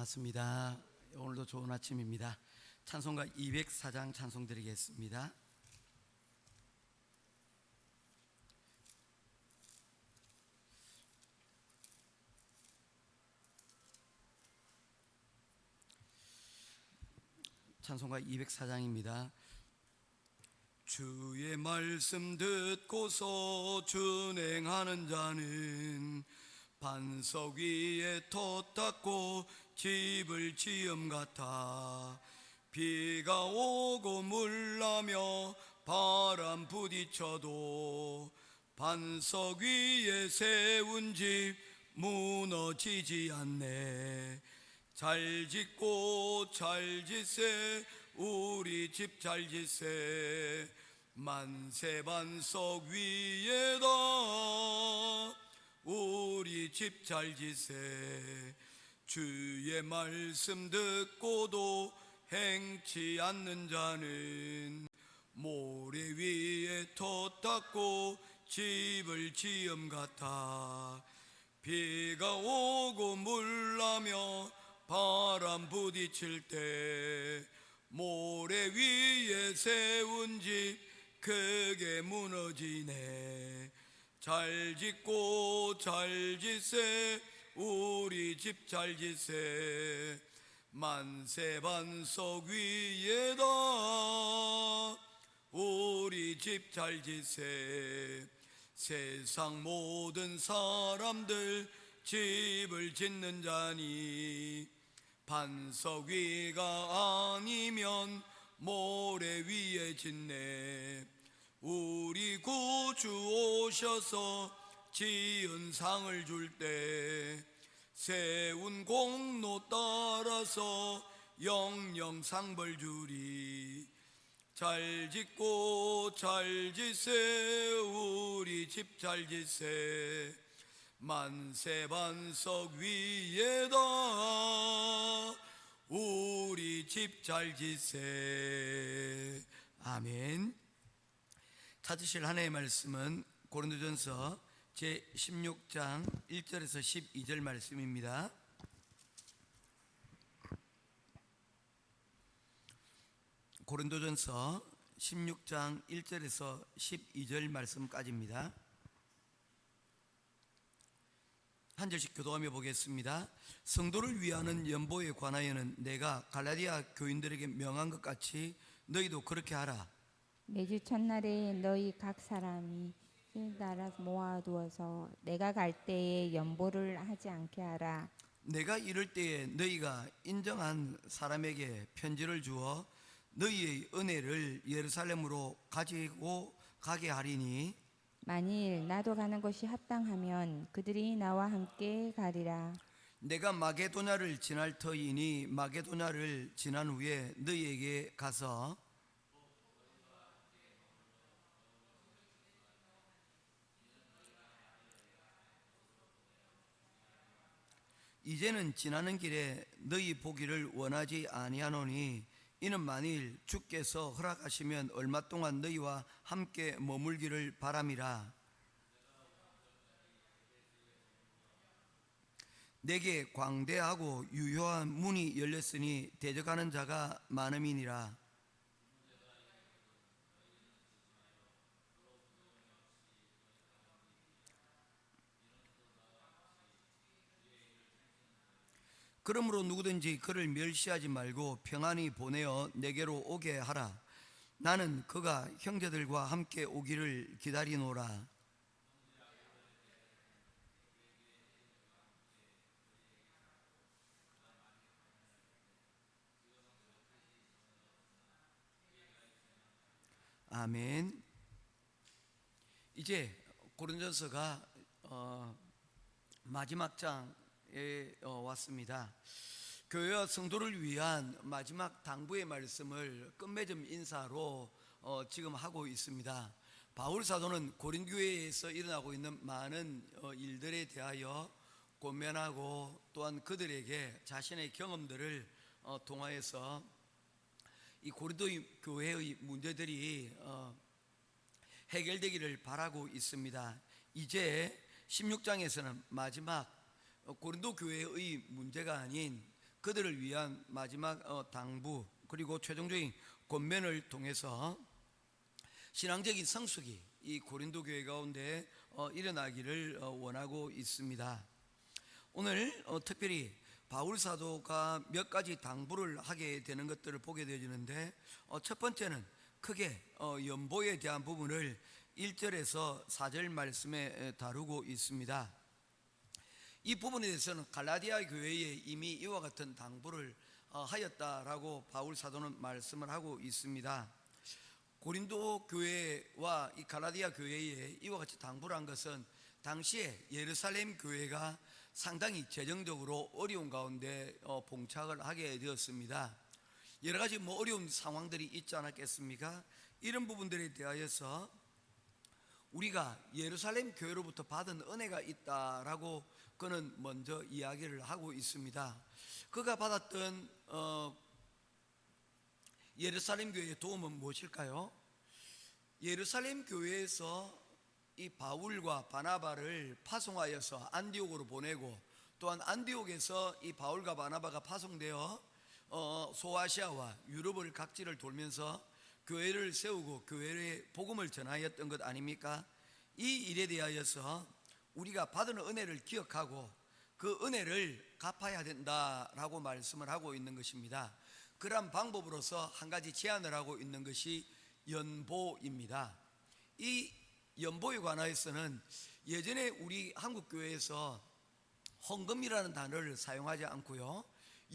반갑습니다. 오늘도 좋은 아침입니다. 찬송가 204장 찬송 드리겠습니다. 찬송가 204장입니다. 주의 말씀 듣고서 준행하는 자는 반석 위에 돛 닦고 집을 지음 같아. 비가 오고 물나며 바람 부딪혀도 반석 위에 세운 집 무너지지 않네. 잘 짓고 잘 짓세 우리 집 잘 짓세 만세 반석 위에다 우리 집 잘 짓세. 주의 말씀 듣고도 행치 않는 자는 모래 위에 돛 닦고 집을 지음 같아. 비가 오고 물나며 바람 부딪힐 때 모래 위에 세운 집 크게 무너지네. 잘 짓고 잘 짓세 우리 집 잘 짓세 만세 반석 위에다 우리 집 잘 짓세. 세상 모든 사람들 집을 짓는 자니 반석 위가 아니면 모래 위에 짓네. 우리 구주 오셔서 지은 상을 줄 때 세운 공로 따라서 영영 상벌 주리. 잘 짓고 잘 짓세 우리 집 잘 짓세 만세 반석 위에다 우리 집 잘 짓세. 아멘. 찾으실 하나님의 말씀은 고린도전서 제16장 1절에서 12절 말씀입니다. 고린도전서 16장 1절에서 12절 말씀까지입니다. 한 절씩 교도하며 보겠습니다. 성도를 위하는 연보에 관하여는 내가 갈라디아 교인들에게 명한 것 같이 너희도 그렇게 하라. 매주 첫날에 너희 각 사람이 따라 모아두어서 내가 갈 때에 연보를 하지 않게 하라. 내가 이럴 때에 너희가 인정한 사람에게 편지를 주어 너희의 은혜를 예루살렘으로 가지고 가게 하리니 만일 나도 가는 것이 합당하면 그들이 나와 함께 가리라. 내가 마게도냐를 지날 터이니 마게도냐를 지난 후에 너희에게 가서 이제는 지나는 길에 너희 보기를 원하지 아니하노니 이는 만일 주께서 허락하시면 얼마 동안 너희와 함께 머물기를 바람이라. 내게 광대하고 유효한 문이 열렸으니 대적하는 자가 많음이니라. 그러므로 누구든지 그를 멸시하지 말고 평안히 보내어 내게로 오게 하라. 나는 그가 형제들과 함께 오기를 기다리노라. 아멘. 이제 고린도전서가 마지막 장에 왔습니다. 교회와 성도를 위한 마지막 당부의 말씀을 끝맺음 인사로 지금 하고 있습니다. 바울 사도는 고린 교회에서 일어나고 있는 많은 일들에 대하여 권면하고 또한 그들에게 자신의 경험들을 통하여서 이 고린도 교회의 문제들이 해결되기를 바라고 있습니다. 이제 16장에서는 마지막 고린도 교회의 문제가 아닌 그들을 위한 마지막 당부 그리고 최종적인 권면을 통해서 신앙적인 성숙이 이 고린도 교회 가운데 일어나기를 원하고 있습니다. 오늘 특별히 바울 사도가 몇 가지 당부를 하게 되는 것들을 보게 되어지는데 첫 번째는 크게 연보에 대한 부분을 1절에서 4절 말씀에 다루고 있습니다. 이 부분에 대해서는 갈라디아 교회에 이미 이와 같은 당부를 하였다라고 바울 사도는 말씀을 하고 있습니다. 고린도 교회와 이 갈라디아 교회에 이와 같이 당부를 한 것은 당시에 예루살렘 교회가 상당히 재정적으로 어려운 가운데 봉착을 하게 되었습니다. 여러 가지 어려운 상황들이 있지 않았겠습니까? 이런 부분들에 대하여서 우리가 예루살렘 교회로부터 받은 은혜가 있다라고 그는 먼저 이야기를 하고 있습니다. 그가 받았던 예루살렘 교회의 도움은 무엇일까요? 예루살렘 교회에서 이 바울과 바나바를 파송하여서 안디옥으로 보내고, 또한 안디옥에서 이 바울과 바나바가 파송되어 소아시아와 유럽을 각지를 돌면서 교회를 세우고 교회의 복음을 전하였던 것 아닙니까? 이 일에 대하여서 우리가 받은 은혜를 기억하고 그 은혜를 갚아야 된다라고 말씀을 하고 있는 것입니다. 그러한 방법으로서 한 가지 제안을 하고 있는 것이 연보입니다. 이 연보에 관하여서는 예전에 우리 한국교회에서 헌금이라는 단어를 사용하지 않고요,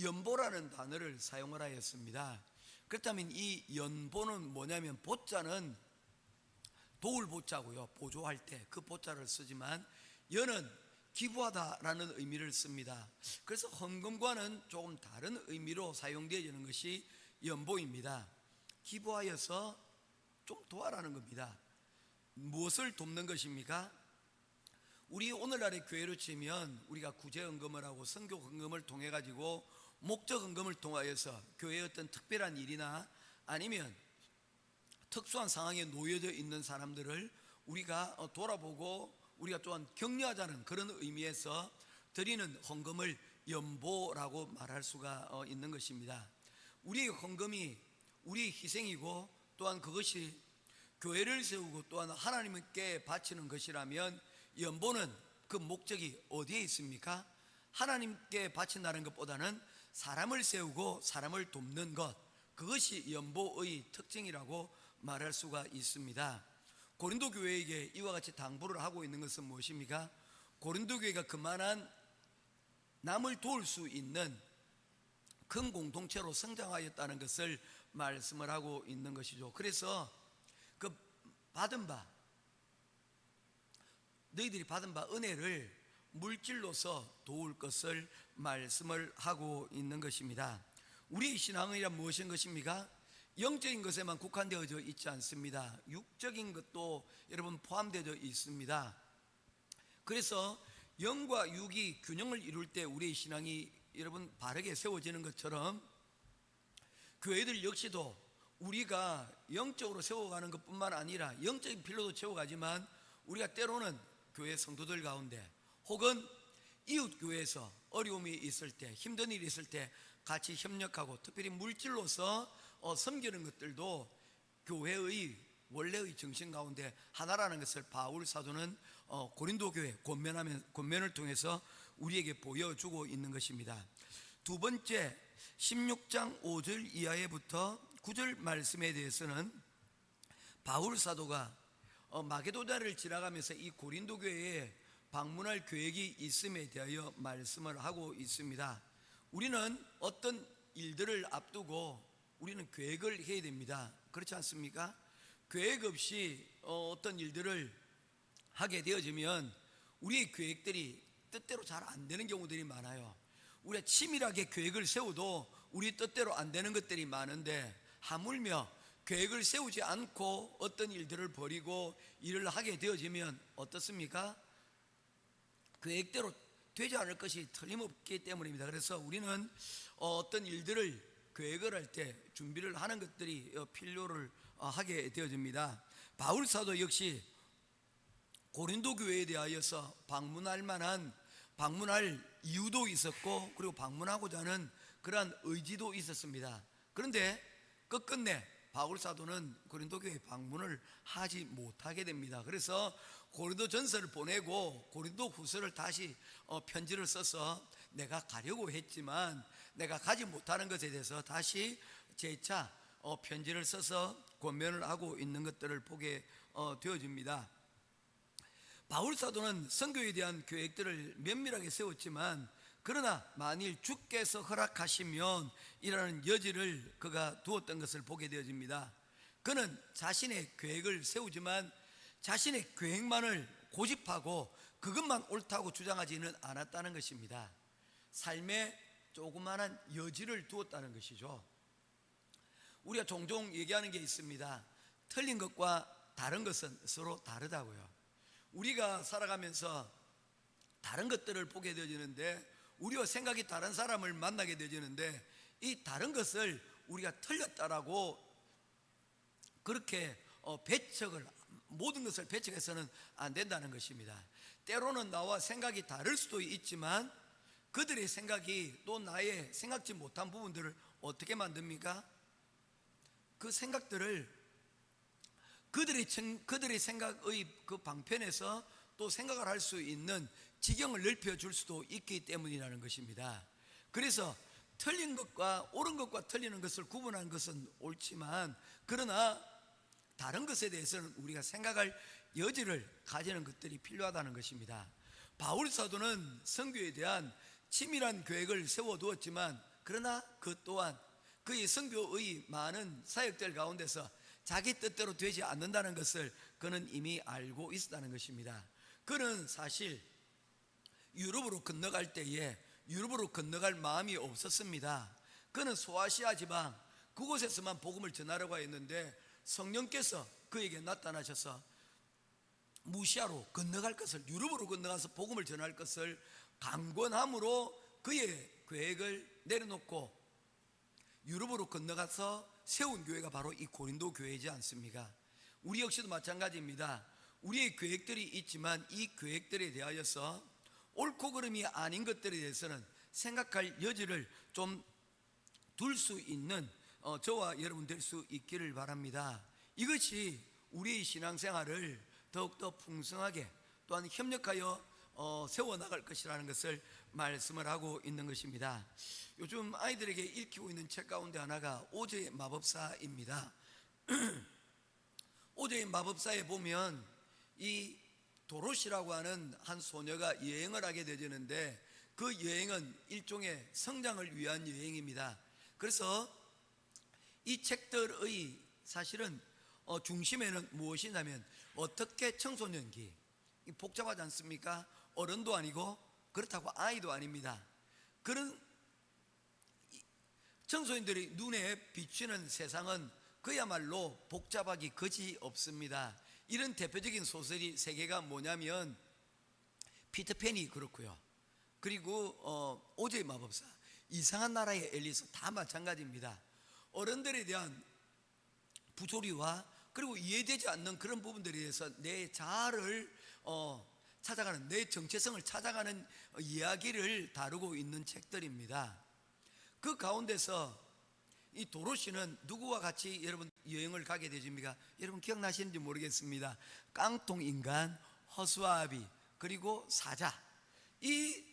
연보라는 단어를 사용을 하였습니다. 그렇다면 이 연보는 뭐냐면, 보자는 도울 보자고요, 보조할 때 그 보자를 쓰지만 연은 기부하다라는 의미를 씁니다. 그래서 헌금과는 조금 다른 의미로 사용되어지는 것이 연보입니다. 기부하여서 좀 도와라는 겁니다. 무엇을 돕는 것입니까? 우리 오늘날의 교회로 치면 우리가 구제헌금을 하고 선교헌금을 통해 가지고 목적헌금을 통하여서 교회의 어떤 특별한 일이나 아니면 특수한 상황에 놓여져 있는 사람들을 우리가 돌아보고 우리가 또한 격려하자는 그런 의미에서 드리는 헌금을 연보라고 말할 수가 있는 것입니다. 우리의 헌금이 우리의 희생이고, 또한 그것이 교회를 세우고 또한 하나님께 바치는 것이라면, 연보는 그 목적이 어디에 있습니까? 하나님께 바친다는 것보다는 사람을 세우고 사람을 돕는 것, 그것이 연보의 특징이라고 말할 수가 있습니다. 고린도 교회에게 이와 같이 당부를 하고 있는 것은 무엇입니까? 고린도 교회가 그만한 남을 도울 수 있는 큰 공동체로 성장하였다는 것을 말씀을 하고 있는 것이죠. 그래서 그 받은 바, 너희들이 받은 바 은혜를 물질로서 도울 것을 말씀을 하고 있는 것입니다. 우리의 신앙이란 무엇인 것입니까? 영적인 것에만 국한되어져 있지 않습니다. 육적인 것도 여러분 포함되어 있습니다. 그래서 영과 육이 균형을 이룰 때 우리의 신앙이 여러분 바르게 세워지는 것처럼, 교회들 역시도 우리가 영적으로 세워가는 것뿐만 아니라 영적인 필요도 채워가지만, 우리가 때로는 교회 성도들 가운데 혹은 이웃 교회에서 어려움이 있을 때, 힘든 일이 있을 때 같이 협력하고 특별히 물질로서 섬기는 것들도 교회의 원래의 정신 가운데 하나라는 것을 바울 사도는 고린도 교회 권면을 통해서 우리에게 보여주고 있는 것입니다. 두 번째, 16장 5절 이하에부터 9절 말씀에 대해서는 바울 사도가 마게도냐를 지나가면서 이 고린도 교회에 방문할 계획이 있음에 대하여 말씀을 하고 있습니다. 우리는 어떤 일들을 앞두고 우리는 계획을 해야 됩니다. 그렇지 않습니까? 계획 없이 어떤 일들을 하게 되어지면 우리의 계획들이 뜻대로 잘 안 되는 경우들이 많아요. 우리가 치밀하게 계획을 세워도 우리 뜻대로 안 되는 것들이 많은데, 하물며 계획을 세우지 않고 어떤 일들을 벌이고 일을 하게 되어지면 어떻습니까? 계획대로 되지 않을 것이 틀림없기 때문입니다. 그래서 우리는 어떤 일들을 계획을 할 때 준비를 하는 것들이 필요를 하게 되어집니다. 바울 사도 역시 고린도 교회에 대하여서 방문할 이유도 있었고, 그리고 방문하고자 하는 그러한 의지도 있었습니다. 그런데 끝끝내 바울 사도는 고린도 교회 방문을 하지 못하게 됩니다. 그래서 고린도 전서를 보내고 고린도 후서를 다시 편지를 써서 내가 가려고 했지만 내가 가지 못하는 것에 대해서 다시 재차 편지를 써서 권면을 하고 있는 것들을 보게 되어집니다. 바울 사도는 선교에 대한 계획들을 면밀하게 세웠지만 그러나 만일 주께서 허락하시면 이라는 여지를 그가 두었던 것을 보게 되어집니다. 그는 자신의 계획을 세우지만 자신의 계획만을 고집하고 그것만 옳다고 주장하지는 않았다는 것입니다. 삶에 조그마한 여지를 두었다는 것이죠. 우리가 종종 얘기하는 게 있습니다. 틀린 것과 다른 것은 서로 다르다고요. 우리가 살아가면서 다른 것들을 보게 되어지는데 우리와 생각이 다른 사람을 만나게 되어지는데 이 다른 것을 우리가 틀렸다라고 그렇게 모든 것을 배척해서는 안 된다는 것입니다. 때로는 나와 생각이 다를 수도 있지만 그들의 생각이 또 나의 생각지 못한 부분들을 어떻게 만듭니까? 그 생각들을 그들의 생각의 그 방편에서 또 생각을 할 수 있는 지경을 넓혀줄 수도 있기 때문이라는 것입니다. 그래서 틀린 것과 옳은 것과 틀리는 것을 구분하는 것은 옳지만 그러나 다른 것에 대해서는 우리가 생각할 여지를 가지는 것들이 필요하다는 것입니다. 바울 사도는 선교에 대한 치밀한 계획을 세워두었지만 그러나 그 또한 그의 선교의 많은 사역들 가운데서 자기 뜻대로 되지 않는다는 것을 그는 이미 알고 있었다는 것입니다. 그는 사실 유럽으로 건너갈 때에 유럽으로 건너갈 마음이 없었습니다. 그는 소아시아 지방 그곳에서만 복음을 전하려고 했는데 성령께서 그에게 나타나셔서 무시아로 건너갈 것을, 유럽으로 건너가서 복음을 전할 것을 강권함으로 그의 계획을 내려놓고 유럽으로 건너가서 세운 교회가 바로 이 고린도 교회이지 않습니까? 우리 역시도 마찬가지입니다. 우리의 계획들이 있지만 이 계획들에 대하여서 옳고 그름이 아닌 것들에 대해서는 생각할 여지를 좀 둘 수 있는 저와 여러분 될 수 있기를 바랍니다. 이것이 우리의 신앙생활을 더욱더 풍성하게 또한 협력하여 세워나갈 것이라는 것을 말씀을 하고 있는 것입니다. 요즘 아이들에게 읽히고 있는 책 가운데 하나가 오즈의 마법사입니다. 오즈의 마법사에 보면 이 도로시라고 하는 한 소녀가 여행을 하게 되는데 그 여행은 일종의 성장을 위한 여행입니다. 그래서 이 책들의 사실은 중심에는 무엇이냐면 어떻게 청소년기, 복잡하지 않습니까? 어른도 아니고 그렇다고 아이도 아닙니다. 그런 청소년들이 눈에 비추는 세상은 그야말로 복잡하기 거지 없습니다. 이런 대표적인 소설이 세 개가 뭐냐면 피터팬이 그렇고요. 그리고 오즈의 마법사, 이상한 나라의 앨리스 다 마찬가지입니다. 어른들에 대한 부조리와 그리고 이해되지 않는 그런 부분들에 대해서 내 자아를 찾아가는, 내 정체성을 찾아가는 이야기를 다루고 있는 책들입니다. 그 가운데서 이 도로시는 누구와 같이 여러분 여행을 가게 되십니까? 여러분 기억나시는지 모르겠습니다. 깡통인간, 허수아비, 그리고 사자, 이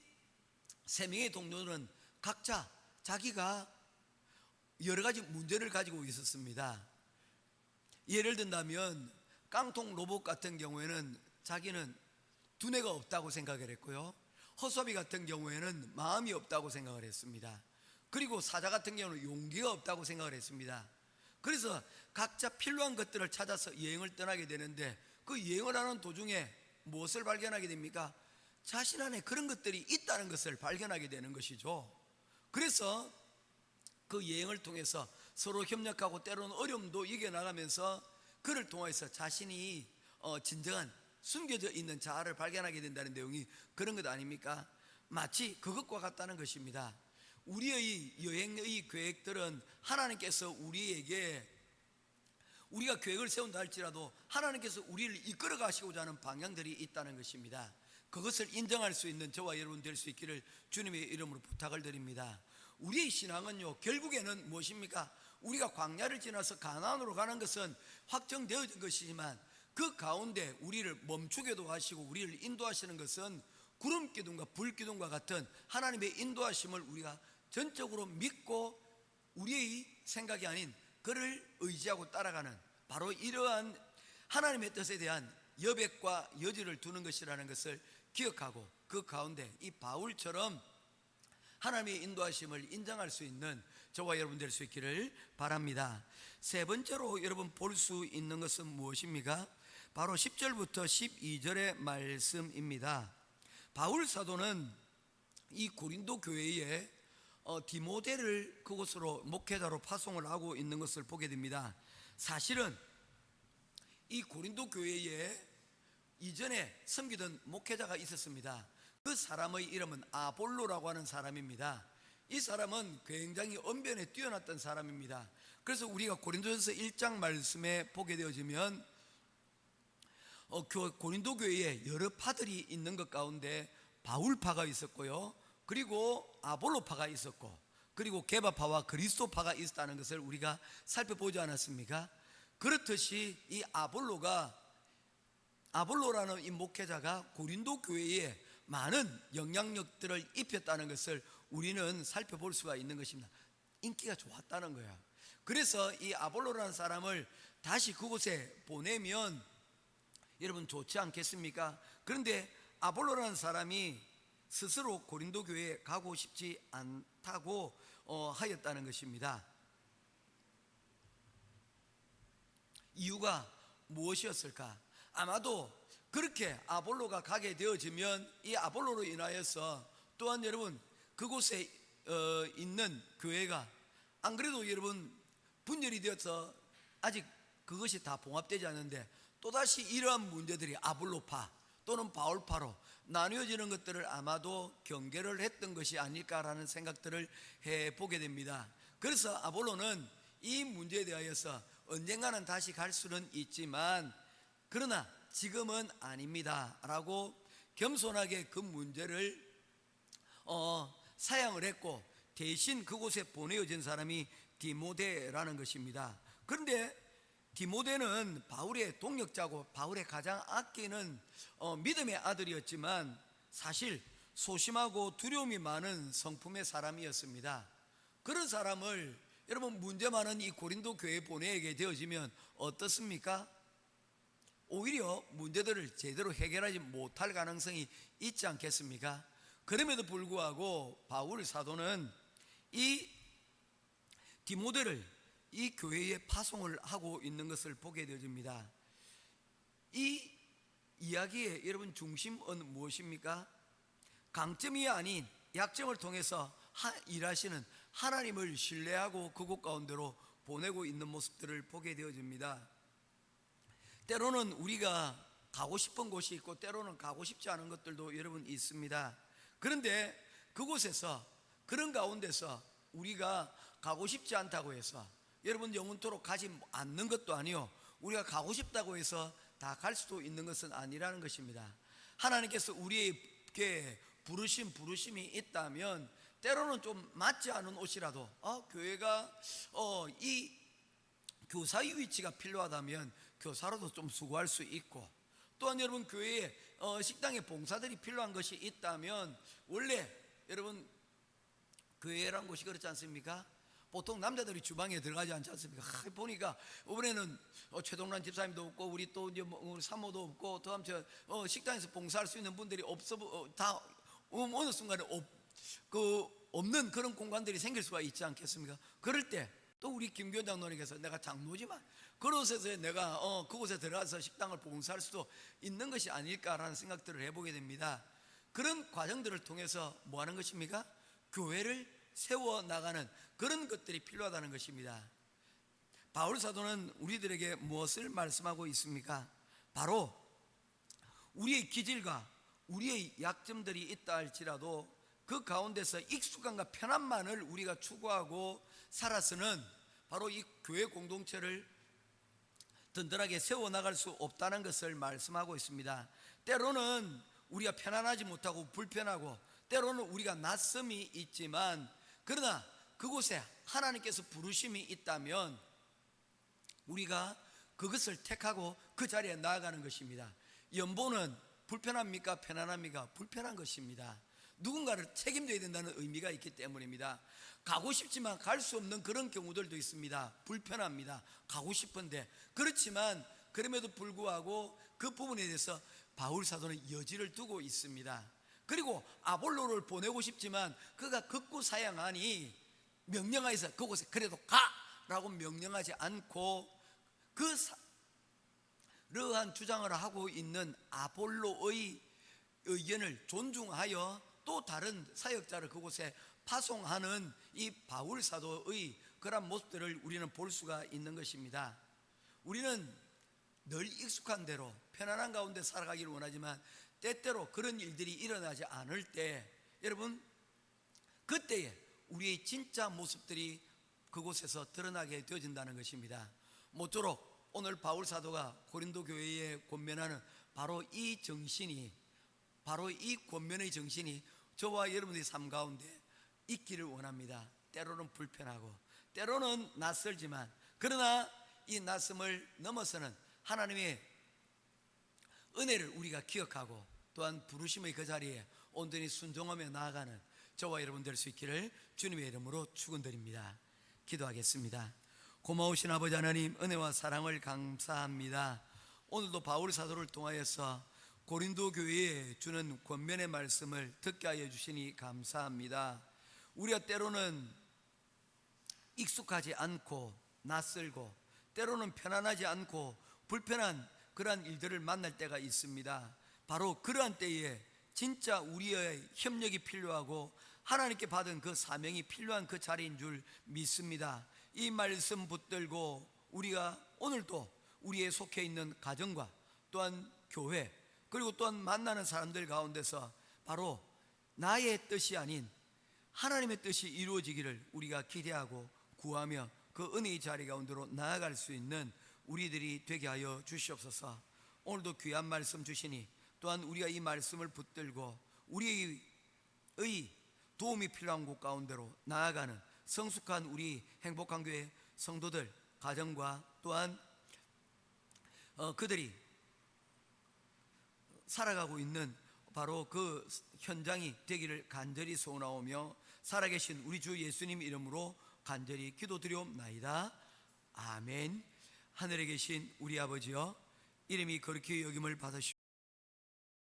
세 명의 동료는 각자 자기가 여러 가지 문제를 가지고 있었습니다. 예를 든다면 깡통 로봇 같은 경우에는 자기는 두뇌가 없다고 생각을 했고요, 허수아비 같은 경우에는 마음이 없다고 생각을 했습니다. 그리고 사자 같은 경우는 용기가 없다고 생각을 했습니다. 그래서 각자 필요한 것들을 찾아서 여행을 떠나게 되는데 그 여행을 하는 도중에 무엇을 발견하게 됩니까? 자신 안에 그런 것들이 있다는 것을 발견하게 되는 것이죠. 그래서 그 여행을 통해서 서로 협력하고 때로는 어려움도 이겨나가면서 그를 통해서 자신이 진정한 숨겨져 있는 자아를 발견하게 된다는 내용이 그런 것 아닙니까? 마치 그것과 같다는 것입니다. 우리의 여행의 계획들은 하나님께서 우리에게, 우리가 계획을 세운다 할지라도 하나님께서 우리를 이끌어 가시고자 하는 방향들이 있다는 것입니다. 그것을 인정할 수 있는 저와 여러분 될 수 있기를 주님의 이름으로 부탁을 드립니다. 우리의 신앙은요, 결국에는 무엇입니까? 우리가 광야를 지나서 가나안으로 가는 것은 확정되어진 것이지만 그 가운데 우리를 멈추게도 하시고 우리를 인도하시는 것은 구름 기둥과 불 기둥과 같은 하나님의 인도하심을 우리가 전적으로 믿고 우리의 생각이 아닌 그를 의지하고 따라가는 바로 이러한 하나님의 뜻에 대한 여백과 여지를 두는 것이라는 것을 기억하고 그 가운데 이 바울처럼 하나님의 인도하심을 인정할 수 있는 저와 여러분 될 수 있기를 바랍니다. 세 번째로 여러분 볼 수 있는 것은 무엇입니까? 바로 10절부터 12절의 말씀입니다. 바울 사도는 이 고린도 교회에 디모데를 그곳으로 목회자로 파송을 하고 있는 것을 보게 됩니다. 사실은 이 고린도 교회에 이전에 섬기던 목회자가 있었습니다. 그 사람의 이름은 아볼로라고 하는 사람입니다. 이 사람은 굉장히 언변에 뛰어났던 사람입니다. 그래서 우리가 고린도전서 1장 말씀에 보게 되어지면 고린도 교회에 여러 파들이 있는 것 가운데 바울파가 있었고요, 그리고 아볼로파가 있었고, 그리고 게바파와 그리스도파가 있었다는 것을 우리가 살펴보지 않았습니까? 그렇듯이 이 아볼로라는 이 목회자가 고린도 교회에 많은 영향력들을 입혔다는 것을 우리는 살펴볼 수가 있는 것입니다. 인기가 좋았다는 거야. 그래서 이 아볼로라는 사람을 다시 그곳에 보내면 여러분 좋지 않겠습니까? 그런데 아볼로라는 사람이 스스로 고린도 교회에 가고 싶지 않다고 하였다는 것입니다. 이유가 무엇이었을까? 아마도 그렇게 아볼로가 가게 되어지면 이 아볼로로 인하여서 또한 여러분 그곳에 있는 교회가 안 그래도 여러분 분열이 되어서 아직 그것이 다 봉합되지 않는데 또다시 이러한 문제들이 아볼로파 또는 바울파로 나뉘어지는 것들을 아마도 경계를 했던 것이 아닐까라는 생각들을 해보게 됩니다. 그래서 아볼로는 이 문제에 대하여서 언젠가는 다시 갈 수는 있지만 그러나 지금은 아닙니다 라고 겸손하게 그 문제를 사양을 했고 대신 그곳에 보내어진 사람이 디모데라는 것입니다. 그런데 디모데는 바울의 동역자고 바울의 가장 아끼는 믿음의 아들이었지만 사실 소심하고 두려움이 많은 성품의 사람이었습니다. 그런 사람을 여러분 문제 많은 이 고린도 교회에 보내게 되어지면 어떻습니까? 오히려 문제들을 제대로 해결하지 못할 가능성이 있지 않겠습니까? 그럼에도 불구하고 바울 사도는 이 디모데를 이 교회에 파송을 하고 있는 것을 보게 되어집니다. 이 이야기의 여러분 중심은 무엇입니까? 강점이 아닌 약점을 통해서 일하시는 하나님을 신뢰하고 그곳 가운데로 보내고 있는 모습들을 보게 되어집니다. 때로는 우리가 가고 싶은 곳이 있고 때로는 가고 싶지 않은 것들도 여러분 있습니다. 그런데 그곳에서 그런 가운데서 우리가 가고 싶지 않다고 해서 여러분 영원토록 가지 않는 것도 아니요, 우리가 가고 싶다고 해서 다 갈 수도 있는 것은 아니라는 것입니다. 하나님께서 우리에게 부르심이 있다면 때로는 좀 맞지 않은 옷이라도 교회가 이 교사의 위치가 필요하다면 교사로도 좀 수고할 수 있고, 또한 여러분 교회에 식당에 봉사들이 필요한 것이 있다면 원래 여러분 교회란 곳이 그렇지 않습니까? 보통 남자들이 주방에 들어가지 않지 않습니까? 보니까 이번에는 최동란 집사님도 없고 우리 또 이제 사모도 없고 또 식당에서 봉사할 수 있는 분들이 없어 다 어느 순간에 없는 그런 공간들이 생길 수가 있지 않겠습니까? 그럴 때 또 우리 김교원 장로님께서 내가 장로지만 그곳에서 내가 그곳에 들어가서 식당을 봉사할 수도 있는 것이 아닐까라는 생각들을 해보게 됩니다. 그런 과정들을 통해서 뭐 하는 것입니까? 교회를 세워나가는 그런 것들이 필요하다는 것입니다. 바울 사도는 우리들에게 무엇을 말씀하고 있습니까? 바로 우리의 기질과 우리의 약점들이 있다 할지라도 그 가운데서 익숙함과 편안만을 우리가 추구하고 살아서는 바로 이 교회 공동체를 든든하게 세워나갈 수 없다는 것을 말씀하고 있습니다. 때로는 우리가 편안하지 못하고 불편하고 때로는 우리가 낯섦이 있지만 그러나 그곳에 하나님께서 부르심이 있다면 우리가 그것을 택하고 그 자리에 나아가는 것입니다. 연보는 불편합니까? 편안합니까? 불편한 것입니다. 누군가를 책임져야 된다는 의미가 있기 때문입니다. 가고 싶지만 갈 수 없는 그런 경우들도 있습니다. 불편합니다. 가고 싶은데. 그렇지만 그럼에도 불구하고 그 부분에 대해서 바울 사도는 여지를 두고 있습니다. 그리고 아볼로를 보내고 싶지만 그가 극구 사양하니 명령하여서 그곳에 그래도 가라고 명령하지 않고 그러한 주장을 하고 있는 아볼로의 의견을 존중하여 또 다른 사역자를 그곳에 파송하는 이 바울 사도의 그런 모습들을 우리는 볼 수가 있는 것입니다. 우리는 늘 익숙한 대로 편안한 가운데 살아가기를 원하지만 때때로 그런 일들이 일어나지 않을 때 여러분 그때에 우리의 진짜 모습들이 그곳에서 드러나게 되어진다는 것입니다. 모쪼록 오늘 바울 사도가 고린도 교회에 권면하는 바로 이 정신이, 바로 이 권면의 정신이 저와 여러분의 삶 가운데 있기를 원합니다. 때로는 불편하고 때로는 낯설지만 그러나 이 낯섦을 넘어서는 하나님의 은혜를 우리가 기억하고 또한 부르심의 그 자리에 온전히 순종하며 나아가는 저와 여러분 될 수 있기를 주님의 이름으로 축원드립니다. 기도하겠습니다. 고마우신 아버지 하나님, 은혜와 사랑을 감사합니다. 오늘도 바울 사도를 통하여서 고린도 교회에 주는 권면의 말씀을 듣게 하여 주시니 감사합니다. 우리가 때로는 익숙하지 않고 낯설고 때로는 편안하지 않고 불편한 그러한 일들을 만날 때가 있습니다. 바로 그러한 때에 진짜 우리의 협력이 필요하고 하나님께 받은 그 사명이 필요한 그 자리인 줄 믿습니다. 이 말씀 붙들고 우리가 오늘도 우리의 속해 있는 가정과 또한 교회 그리고 또한 만나는 사람들 가운데서 바로 나의 뜻이 아닌 하나님의 뜻이 이루어지기를 우리가 기대하고 구하며 그 은혜의 자리 가운데로 나아갈 수 있는 우리들이 되게 하여 주시옵소서. 오늘도 귀한 말씀 주시니 또한 우리가 이 말씀을 붙들고 우리의 도움이 필요한 곳 가운데로 나아가는 성숙한 우리 행복한 교회 성도들 가정과 또한 그들이 살아가고 있는 바로 그 현장이 되기를 간절히 소원하오며 살아계신 우리 주 예수님 이름으로 간절히 기도드리옵나이다. 아멘. 하늘에 계신 우리 아버지여, 이름이 거룩히 여김을 받으시오.